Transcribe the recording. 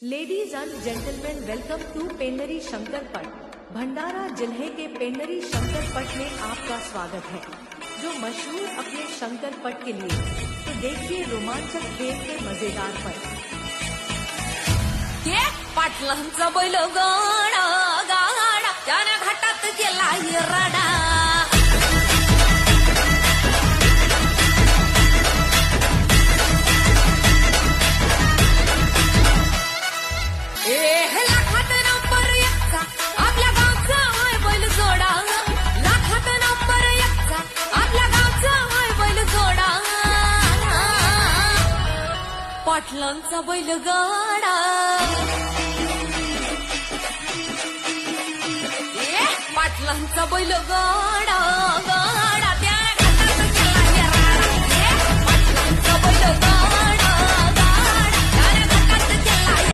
Ladies and gentleman, welcome to Pendari Shankarpat. Bhandara जिले के पेंडरी शंकरपट में आपका स्वागत है, जो मशहूर अपने शंकरपट के लिए। तो देखिए रोमांचक खेल के मजेदार पल। पाटलांचा बैल गाडा गाडा त्याने घाटात गेला रडा। लाखात नंबर एकचा आपल्या गावचा हाय बैल जोडा, लाखात नंबर एकचा आपल्या गावचा हाय बैल जोडा। पाटलांचा बैल गाडा, पाटलांचा बैल गाडा